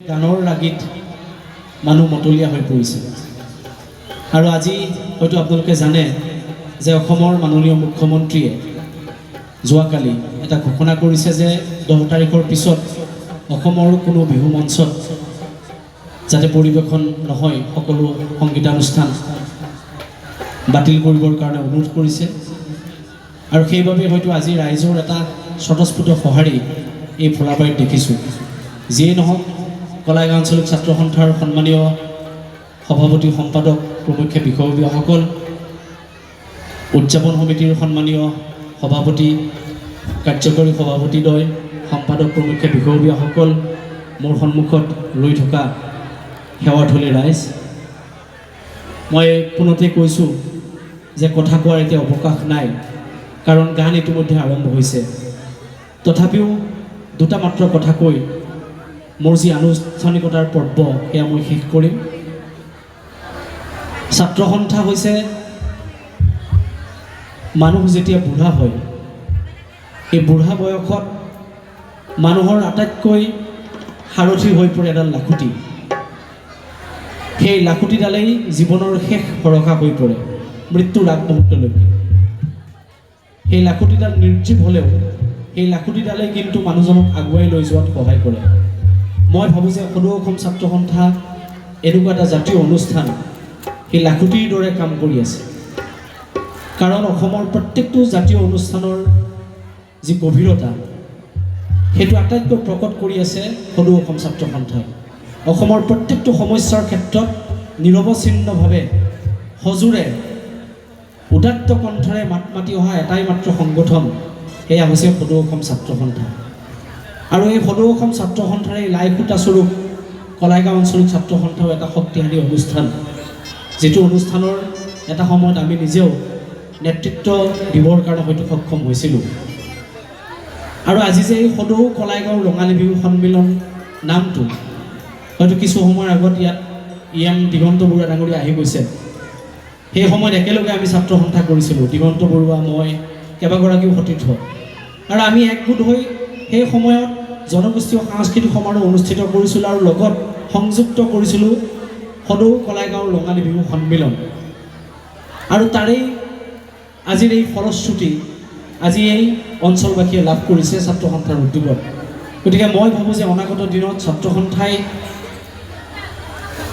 গানৰ লাগীত মানুহ মতলীয়া হৈ পৰিছে। আৰু আজি হয়তো আপোনালোকে জানে যে অসমৰ মাননীয় মুখ্যমন্ত্ৰীয়ে যোৱাকালি এটা ঘোষণা কৰিছে যে 10 তাৰিখৰ পিছত অসমৰ কোনো বিহু মঞ্চত যাতে পৰিৱেশন নহয়, সকলো সংগীতানুষ্ঠান বাতিল কৰিবৰ কাৰণে অনুৰোধ কৰিছে। আৰু সেইবাবে হয়তো আজি ৰাইজৰ এটা স্বতঃস্ফূৰ্ত সঁহাৰি এই ভোলাবাৰীত দেখিছোঁ। যিয়েই নহওক, কলাইগাঁও আঞ্চলিক ছাত্ৰ সন্থাৰ সন্মানীয় সভাপতি সম্পাদক প্ৰমুখ্যে বিষয়ববীয়াসকল, উদযাপন সমিতিৰ সন্মানীয় সভাপতি, কাৰ্যকৰী সভাপতিদ্বয়, সম্পাদক প্ৰমুখ্যে বিষয়ববীয়াসকল, মোৰ সন্মুখত ৰৈ থকা সেৱাথলী ৰাইজ, মই পোনতে কৈছোঁ যে কথা কোৱাৰ এতিয়া অৱকাশ নাই, কাৰণ গান ইতিমধ্যে আৰম্ভ হৈছে। তথাপিও দুটা মাত্ৰ কথা কৈ মোৰ যি আনুষ্ঠানিকতাৰ পৰ্ব সেয়া মই শেষ কৰিম। ছাত্ৰ সন্থা হৈছে মানুহ যেতিয়া বুঢ়া হয়, এই বুঢ়া বয়সত মানুহৰ আটাইতকৈ সাৰথি হৈ পৰে এডাল লাখুটি। সেই লাখুটিডালেই জীৱনৰ শেষ ভৰসা হৈ পৰে মৃত্যুৰ আগমুহূৰ্তলৈকে। সেই লাখুটিডাল নিৰ্জীৱ হ'লেও সেই লাখুটিডালেই কিন্তু মানুহজনক আগুৱাই লৈ যোৱাত সহায় কৰে। মই ভাবোঁ যে সদৌ অসম ছাত্ৰ সন্থা এনেকুৱা এটা জাতীয় অনুষ্ঠান সেই লাখুটিৰ দৰে কাম কৰি আছে। কাৰণ অসমৰ প্ৰত্যেকটো জাতীয় অনুষ্ঠানৰ যি গভীৰতা সেইটো আটাইতকৈ প্ৰকট কৰি আছে সদৌ অসম ছাত্ৰ সন্থাই। অসমৰ প্ৰত্যেকটো সমস্যাৰ ক্ষেত্ৰত নিৰৱচ্ছিন্নভাৱে সজোৰে উদাত্ত কণ্ঠৰে মাত মাতি অহা এটাই মাত্ৰ সংগঠন, সেয়া হৈছে সদৌ অসম ছাত্ৰ সন্থা। আৰু এই সদৌ অসম ছাত্ৰ সন্থাৰ এই লাই সূতা স্বৰূপ কলাইগাঁও আঞ্চলিক ছাত্ৰ সন্থাও এটা শক্তিশালী অনুষ্ঠান, যিটো অনুষ্ঠানৰ এটা সময়ত আমি নিজেও নেতৃত্ব দিবৰ কাৰণে হয়তো সক্ষম হৈছিলোঁ। আৰু আজি যে এই সদৌ কলাইগাঁও ৰঙালী বিহু সন্মিলন নামটো হয়তো কিছু সময়ৰ আগত ইয়াত দিগন্ত বৰুৱা ডাঙৰীয়া আহি গৈছে। সেই সময়ত একেলগে আমি ছাত্ৰ সন্থা কৰিছিলোঁ, দিগন্ত বৰুৱা, মই, কেইবাগৰাকীও সতীৰ্থ। আৰু আমি একগোট হৈ সেই সময়ত জনগোষ্ঠীয় সাংস্কৃতিক সমাৰোহ অনুষ্ঠিত কৰিছিলোঁ আৰু লগত সংযুক্ত কৰিছিলোঁ সদৌ কলাইগাঁও ৰঙালী বিহু সন্মিলন। আৰু তাৰেই আজিৰ এই ফলশ্ৰুতি আজি এই অঞ্চলবাসীয়ে লাভ কৰিছে ছাত্ৰ সন্থাৰ উদ্যোগত। গতিকে মই ভাবোঁ যে অনাগত দিনত ছাত্ৰ সন্থাই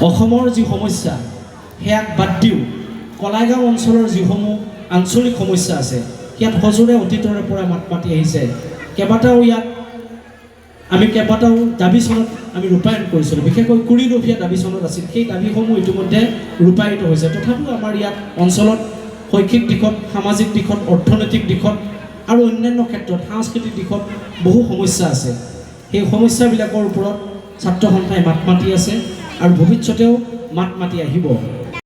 অসমৰ যি সমস্যা সেয়াক বাদ দিও কলাইগাঁও অঞ্চলৰ যিসমূহ আঞ্চলিক সমস্যা আছে ইয়াত সজোৰে অতীতৰে পৰা মাত মাতি আহিছে। কেইবাটাও দাবী চনত আমি ৰূপায়ণ কৰিছিলোঁ, বিশেষকৈ 20 দাবী চনত আছিল। সেই দাবীসমূহ ইতিমধ্যে ৰূপায়িত হৈছে। তথাপিও আমাৰ ইয়াত অঞ্চলত শৈক্ষিক দিশত, সামাজিক দিশত, অৰ্থনৈতিক দিশত আৰু অন্যান্য ক্ষেত্ৰত সাংস্কৃতিক দিশত বহু সমস্যা আছে। সেই সমস্যাবিলাকৰ ওপৰত ছাত্ৰ সন্থাই মাত মাতি আছে আৰু ভৱিষ্যতেও মাত মাতি আহিব।